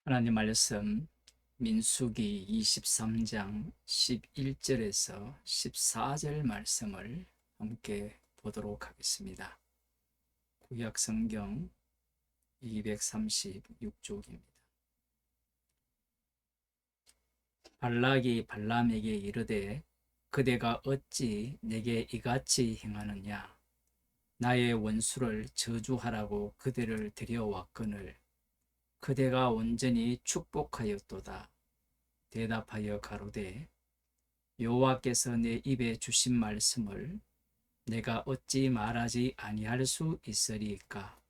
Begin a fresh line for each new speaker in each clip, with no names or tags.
하나님 말씀 민수기 23장 11절에서 14절 말씀을 함께 보도록 하겠습니다. 구약 성경 236쪽입니다. 발락이 발람에게 이르되 그대가 어찌 내게 이같이 행하느냐? 나의 원수를 저주하라고 그대를 데려왔거늘 그대가 온전히 축복하였도다. 대답하여 가로되 여호와께서 내 입에 주신 말씀을 내가 어찌 말하지 아니할 수 있으리까?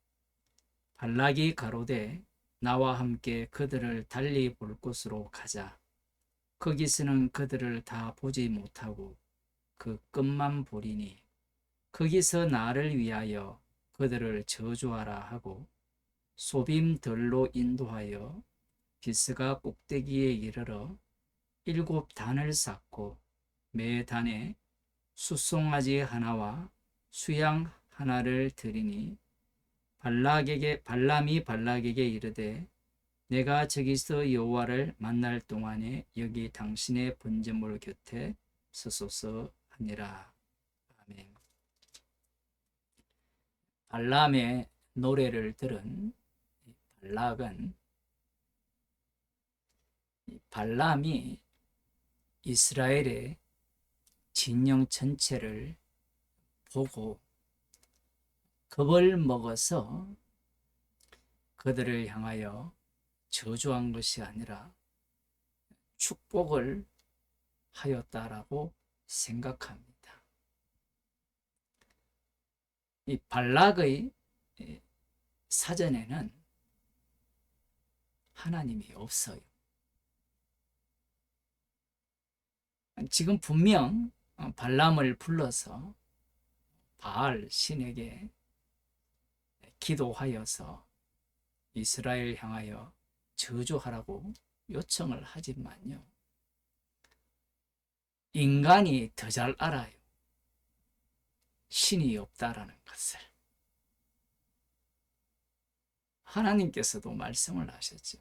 발락이 가로되 나와 함께 그들을 달리 볼 곳으로 가자. 거기서는 그들을 다 보지 못하고 그 끝만 보리니 거기서 나를 위하여 그들을 저주하라 하고 소빔들로 인도하여 비스가 꼭대기에 이르러 7단을 쌓고 매 단에 숫송아지 하나와 수양 하나를 드리니 발람이 발락에게 이르되 내가 저기서 여호와를 만날 동안에 여기 당신의 번제물 곁에 서소서 하니라. 아멘. 발람의 노래를 들은 발락은 발람이 이스라엘의 진영 전체를 보고 겁을 먹어서 그들을 향하여 저주한 것이 아니라 축복을 하였다라고 생각합니다. 이 발락의 사전에는 하나님이 없어요. 지금 분명 발람을 불러서 바알 신에게 기도하여서 이스라엘 향하여 저주하라고 요청을 하지만요. 인간이 더 잘 알아요. 신이 없다라는 것을. 하나님께서도 말씀을 하셨죠.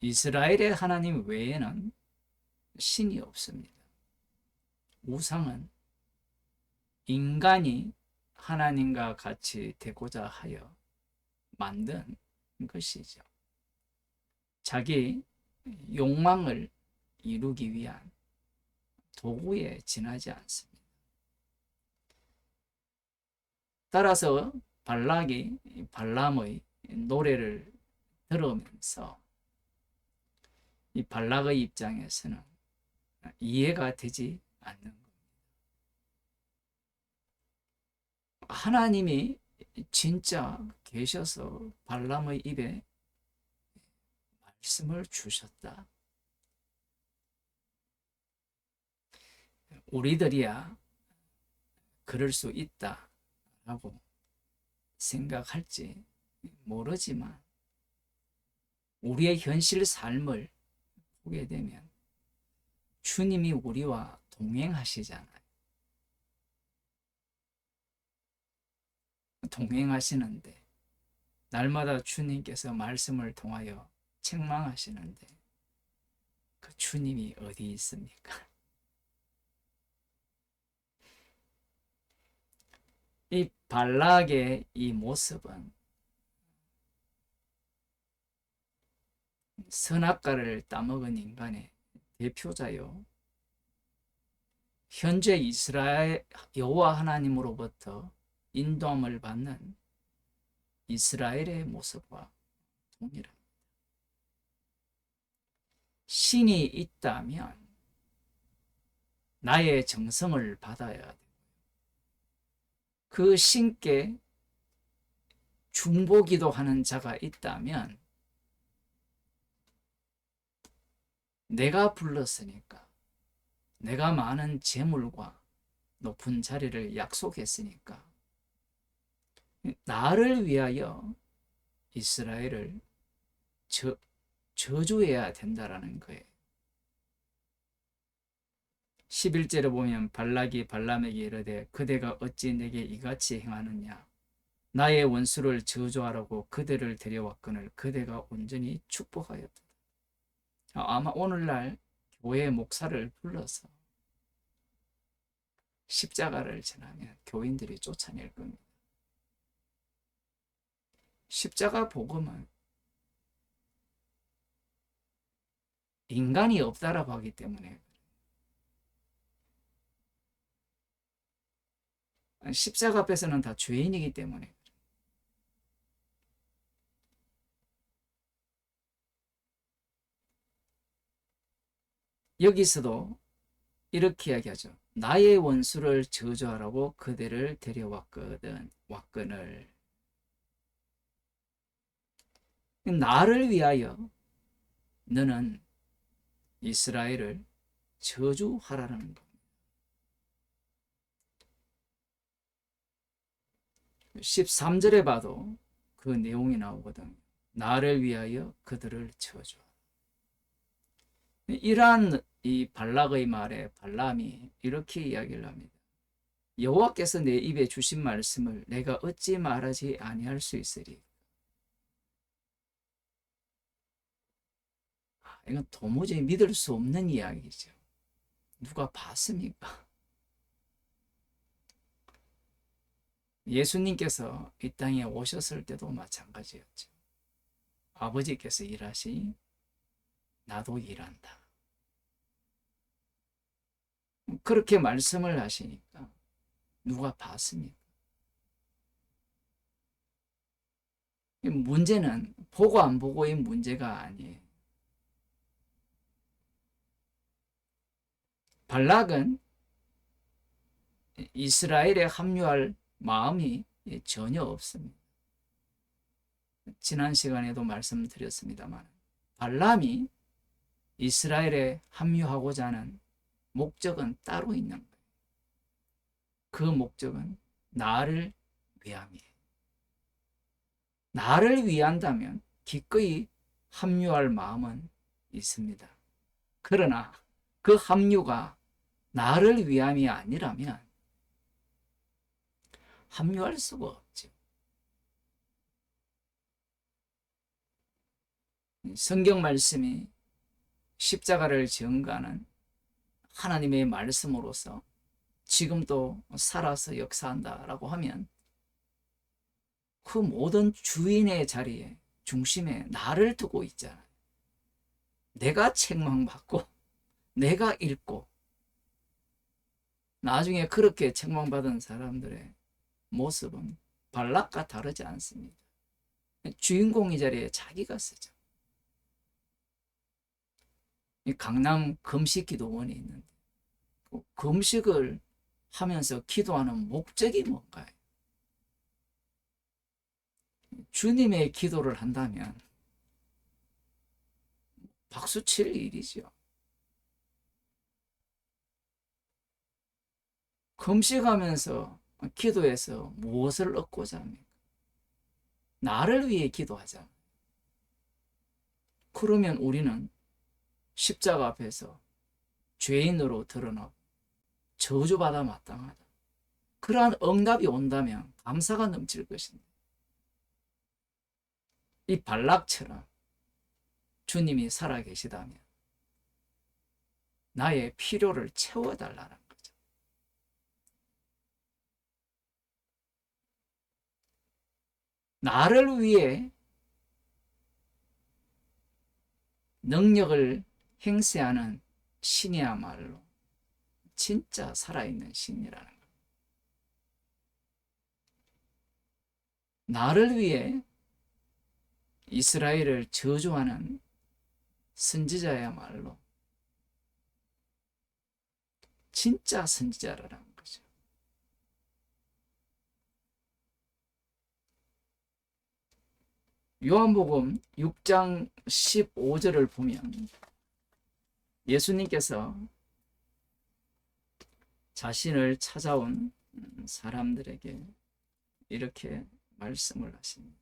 이스라엘의 하나님 외에는 신이 없습니다. 우상은 인간이 하나님과 같이 되고자 하여 만든 것이죠. 자기 욕망을 이루기 위한 도구에 지나지 않습니다. 따라서 발락이 발람의 노래를 들으면서 이 발락의 입장에서는 이해가 되지 않는 겁니다. 하나님이 진짜 계셔서 발람의 입에 말씀을 주셨다. 우리들이야 그럴 수 있다라고 생각할지 모르지만 우리의 현실 삶을 보게 되면 주님이 우리와 동행하시잖아요. 동행하시는데 날마다 주님께서 말씀을 통하여 책망하시는데 그 주님이 어디 있습니까? 이 발락의 이 모습은 선악과를 따먹은 인간의 대표자요. 현재 이스라엘 여호와 하나님으로부터 인도함을 받는 이스라엘의 모습과 동일합니다. 신이 있다면 나의 정성을 받아야 되고 그 신께 중보기도 하는 자가 있다면 내가 불렀으니까 내가 많은 재물과 높은 자리를 약속했으니까 나를 위하여 이스라엘을 저주해야 된다라는 거예요. 11절에 보면 발락이 발람에게 이르되 그대가 어찌 내게 이같이 행하느냐? 나의 원수를 저주하라고 그대를 데려왔거늘 그대가 온전히 축복하였다. 아마 오늘날 교회 목사를 불러서 십자가를 전하면 교인들이 쫓아낼 겁니다. 십자가 복음은 인간이 없다라고 하기 때문에 십자가 앞에서는 다 죄인이기 때문에 여기서도 이렇게 이야기하죠. 나의 원수를 저주하라고 그대를 왔거늘. 나를 위하여 너는 이스라엘을 저주하라는 것. 13절에 봐도 그 내용이 나오거든. 나를 위하여 그들을 저주하라. 이러한 이 발락의 말에 발람이 이렇게 이야기를 합니다. 여호와께서 내 입에 주신 말씀을 내가 어찌 말하지 아니할 수 있으리. 이건 도무지 믿을 수 없는 이야기죠. 누가 봤습니까? 예수님께서 이 땅에 오셨을 때도 마찬가지였죠. 아버지께서 일하시, 나도 일한다. 그렇게 말씀을 하시니까 누가 봤습니까? 문제는 보고 안 보고의 문제가 아니에요. 발락은 이스라엘에 합류할 마음이 전혀 없습니다. 지난 시간에도 말씀드렸습니다만 발람이 이스라엘에 합류하고자 하는 목적은 따로 있는 거예요. 그 목적은 나를 위함이에요. 나를 위한다면 기꺼이 합류할 마음은 있습니다. 그러나 그 합류가 나를 위함이 아니라면 합류할 수가 없죠. 성경 말씀이 십자가를 전가하는 하나님의 말씀으로서 지금도 살아서 역사한다라고 하면 그 모든 주인의 자리에 중심에 나를 두고 있잖아요. 내가 책망받고 내가 읽고 나중에 그렇게 책망받은 사람들의 모습은 발락과 다르지 않습니다. 주인공 이 자리에 자기가 서죠. 강남 금식기도원이 있는데 금식을 하면서 기도하는 목적이 뭔가요? 주님의 기도를 한다면 박수 칠 일이죠. 금식하면서 기도해서 무엇을 얻고자 합니까? 나를 위해 기도하자. 그러면 우리는 십자가 앞에서 죄인으로 드러나고 저주받아 마땅하다. 그러한 응답이 온다면 감사가 넘칠 것입니다. 이 발락처럼 주님이 살아계시다면 나의 필요를 채워달라는 거죠. 나를 위해 능력을 행세하는 신이야말로 진짜 살아있는 신이라는 것. 나를 위해 이스라엘을 저주하는 선지자야말로 진짜 선지자라는 거죠. 요한복음 6장 15절을 보면 예수님께서 자신을 찾아온 사람들에게 이렇게 말씀을 하십니다.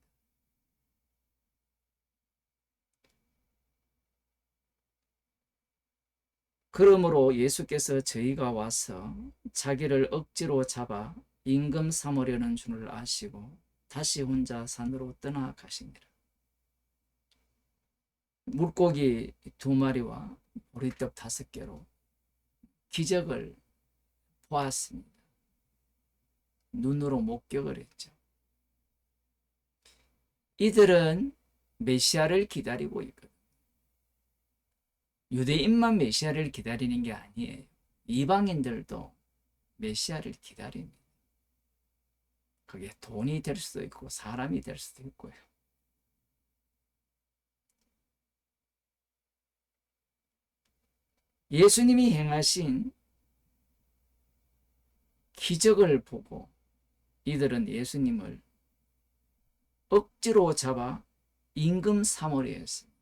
그러므로 예수께서 저희가 와서 자기를 억지로 잡아 임금 삼으려는 줄을 아시고 다시 혼자 산으로 떠나가시니라. 물고기 2마리와 보리떡 5개로 기적을 보았습니다. 눈으로 목격을 했죠. 이들은 메시아를 기다리고 있거든요. 유대인만 메시아를 기다리는 게 아니에요. 이방인들도 메시아를 기다립니다. 그게 돈이 될 수도 있고 사람이 될 수도 있고요. 예수님이 행하신 기적을 보고 이들은 예수님을 억지로 잡아 임금 사모려 했습니다.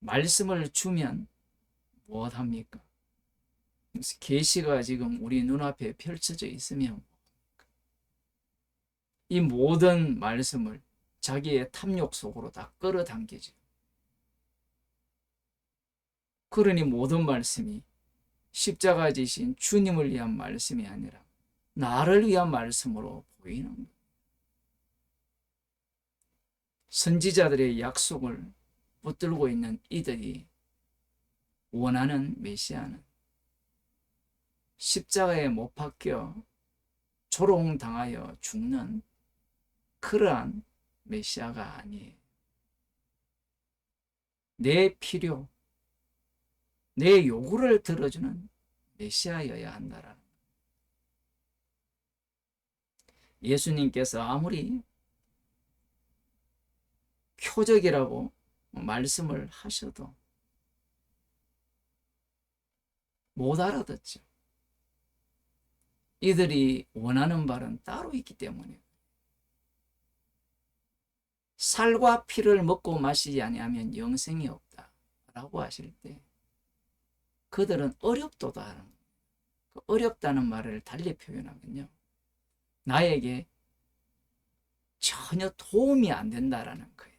말씀을 주면 무엇합니까? 계시가 지금 우리 눈앞에 펼쳐져 있으면 이 모든 말씀을 자기의 탐욕 속으로 다 끌어당기죠. 그러니 모든 말씀이 십자가 지신 주님을 위한 말씀이 아니라 나를 위한 말씀으로 보이는 거예요. 선지자들의 약속을 붙들고 있는 이들이 원하는 메시아는 십자가에 못 박혀 조롱당하여 죽는 그러한 메시아가 아니에요. 내 필요, 내 요구를 들어주는 메시아여야 한다라는 거예요. 예수님께서 아무리 표적이라고 말씀을 하셔도 못 알아듣죠. 이들이 원하는 바는 따로 있기 때문에 살과 피를 먹고 마시지 아니하면 영생이 없다라고 하실 때 그들은 어렵도다. 어렵다는 말을 달리 표현하면요, 나에게 전혀 도움이 안 된다라는 거예요.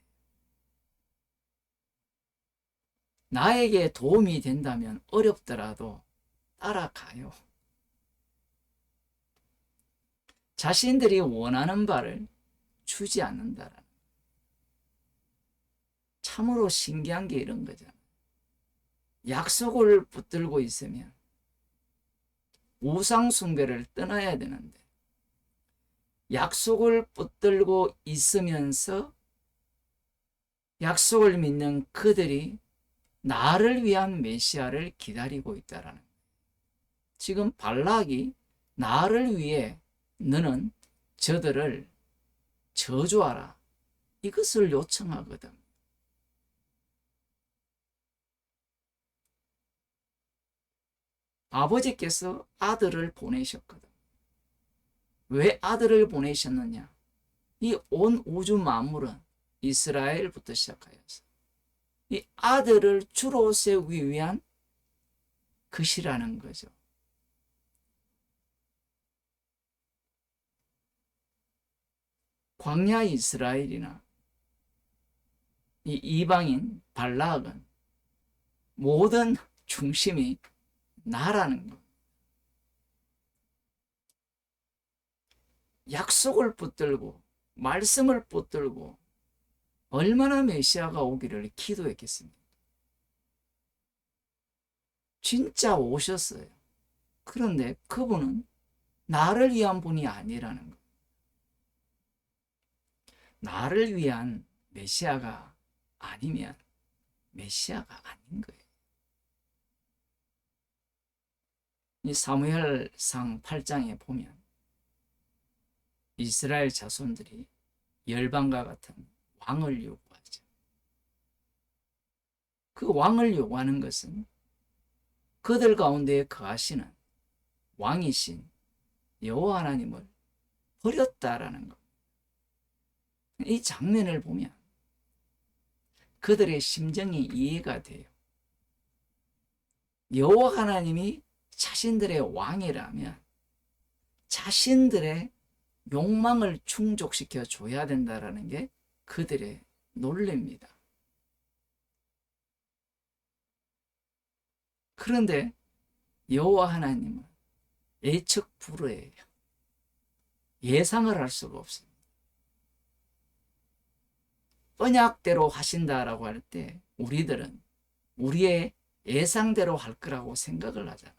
나에게 도움이 된다면 어렵더라도 따라가요. 자신들이 원하는 바를 주지 않는다라는 거예요. 참으로 신기한 게 이런 거잖아요. 약속을 붙들고 있으면 우상 숭배를 떠나야 되는데 약속을 붙들고 있으면서 약속을 믿는 그들이 나를 위한 메시아를 기다리고 있다라는 거예요. 지금 발락이 나를 위해 너는 저들을 저주하라, 이것을 요청하거든. 아버지께서 아들을 보내셨거든. 왜 아들을 보내셨느냐? 이 온 우주 만물은 이스라엘부터 시작하여서 이 아들을 주로 세우기 위한 것이라는 거죠. 광야 이스라엘이나 이 이방인 발락은 모든 중심이 나라는 것. 약속을 붙들고 말씀을 붙들고 얼마나 메시아가 오기를 기도했겠습니까? 진짜 오셨어요. 그런데 그분은 나를 위한 분이 아니라는 것. 나를 위한 메시아가 아니면 메시아가 아닌 거예요. 이 사무엘상 8장에 보면 이스라엘 자손들이 열방과 같은 왕을 요구하죠. 그 왕을 요구하는 것은 그들 가운데 거하시는 왕이신 여호와 하나님을 버렸다라는 것. 이 장면을 보면 그들의 심정이 이해가 돼요. 여호와 하나님이 자신들의 왕이라면 자신들의 욕망을 충족시켜 줘야 된다라는 게 그들의 논리입니다. 그런데 여호와 하나님은 애측 불허예요. 예상을 할 수가 없습니다. 언약대로 하신다라고 할 때 우리들은 우리의 예상대로 할 거라고 생각을 하잖아요.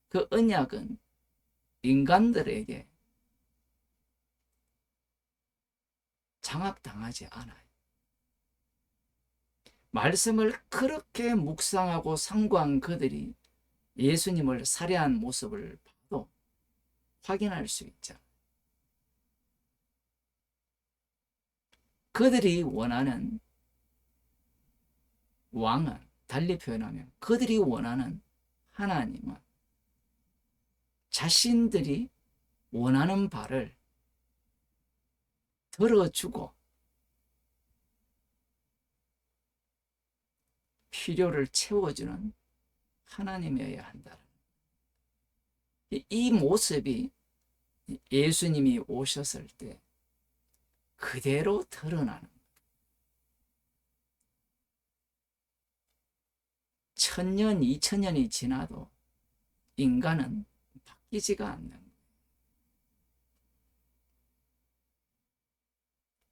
그 언약은 인간들에게 장악당하지 않아요. 말씀을 그렇게 묵상하고 상고한 그들이 예수님을 살해한 모습을 봐도 확인할 수 있죠. 그들이 원하는 왕은, 달리 표현하면 그들이 원하는 하나님은 자신들이 원하는 바를 들어주고 필요를 채워주는 하나님이어야 한다. 이 모습이 예수님이 오셨을 때 그대로 드러나는 거예요. 1000년, 2000년이 지나도 인간은 바뀌지가 않는 거예요.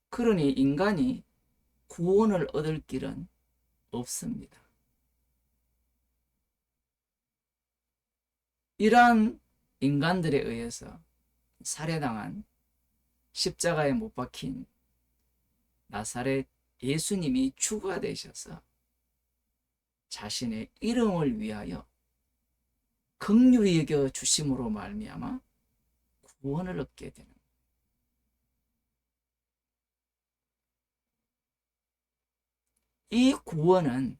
그러니 인간이 구원을 얻을 길은 없습니다. 이러한 인간들에 의해서 살해당한 십자가에 못 박힌 나사렛 예수님이 주가 되셔서 자신의 이름을 위하여 긍휼히 여겨 주심으로 말미암아 구원을 얻게 되는 거예요. 이 구원은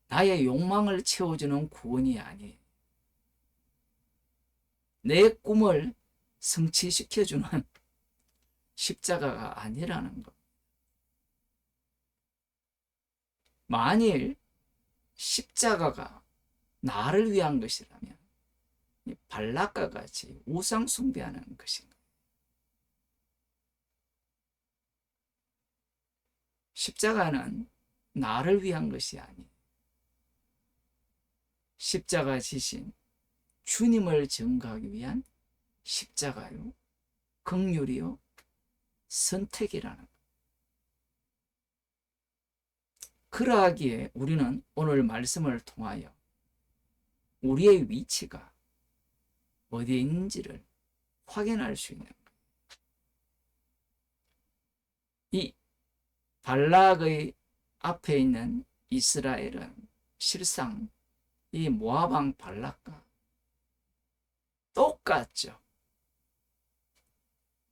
나의 욕망을 채워주는 구원이 아니에요. 내 꿈을 성취시켜주는 십자가가 아니라는 것. 만일 십자가가 나를 위한 것이라면 발락과 같이 우상 숭배하는 것인가? 십자가는 나를 위한 것이 아니에요. 십자가 지신 주님을 증거하기 위한 십자가요, 긍휼이요, 선택이라는 것. 그러하기에 우리는 오늘 말씀을 통하여 우리의 위치가 어디에 있는지를 확인할 수 있는 거예요. 이 발락의 앞에 있는 이스라엘은 실상 이 모압 왕 발락과 똑같죠.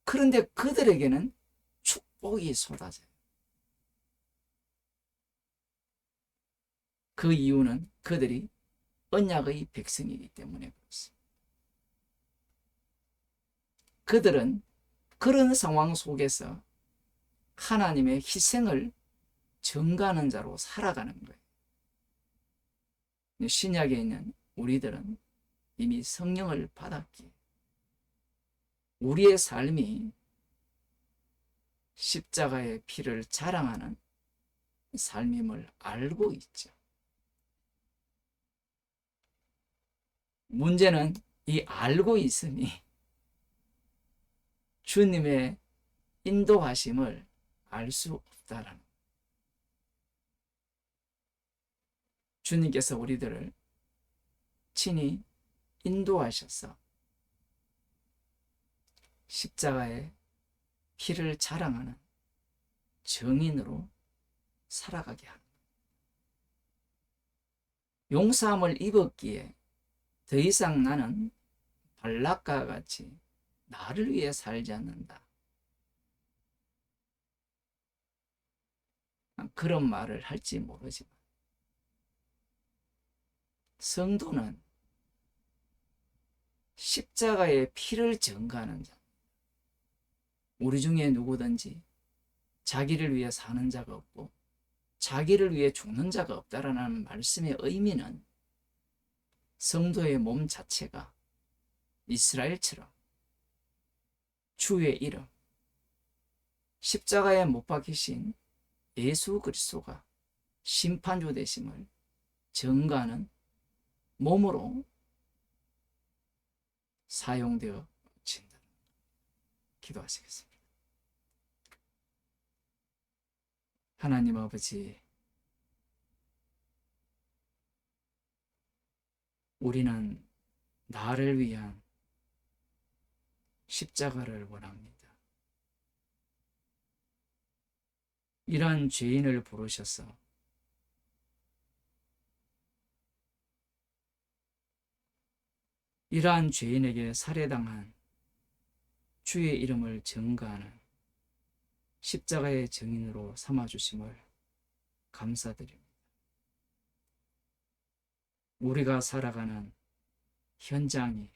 그런데 그들에게는 축복이 쏟아져요. 그 이유는 그들이 언약의 백성이기 때문에 그렇습니다. 그들은 그런 상황 속에서 하나님의 희생을 증거하는 자로 살아가는 거예요. 신약에 있는 우리들은 이미 성령을 받았기에 우리의 삶이 십자가의 피를 자랑하는 삶임을 알고 있죠. 문제는 이 알고 있음이 주님의 인도하심을 알 수 없다라는. 주님께서 우리들을 친히 인도하셔서 십자가의 피를 자랑하는 증인으로 살아가게 합니다. 용서함을 입었기에 더 이상 나는 발락과 같이 나를 위해 살지 않는다. 그런 말을 할지 모르지만 성도는 십자가의 피를 증거하는 자. 우리 중에 누구든지 자기를 위해 사는 자가 없고 자기를 위해 죽는 자가 없다라는 말씀의 의미는 성도의 몸 자체가 이스라엘처럼 주의 이름, 십자가에 못 박히신 예수 그리스도가 심판주 되심을 증거하는 몸으로 사용되어진다. 기도하시겠습니다. 하나님 아버지, 우리는 나를 위한 십자가를 원합니다. 이러한 죄인을 부르셔서 이러한 죄인에게 살해당한 주의 이름을 증거하는 십자가의 증인으로 삼아주심을 감사드립니다. 우리가 살아가는 현장이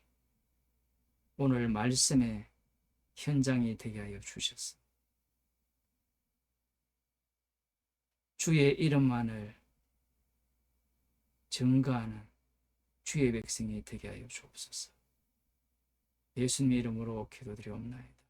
오늘 말씀의 현장이 되게 하여 주셨어. 주의 이름만을 증거하는 주의 백성이 되게 하여 주옵소서. 예수님의 이름으로 기도드리옵나이다.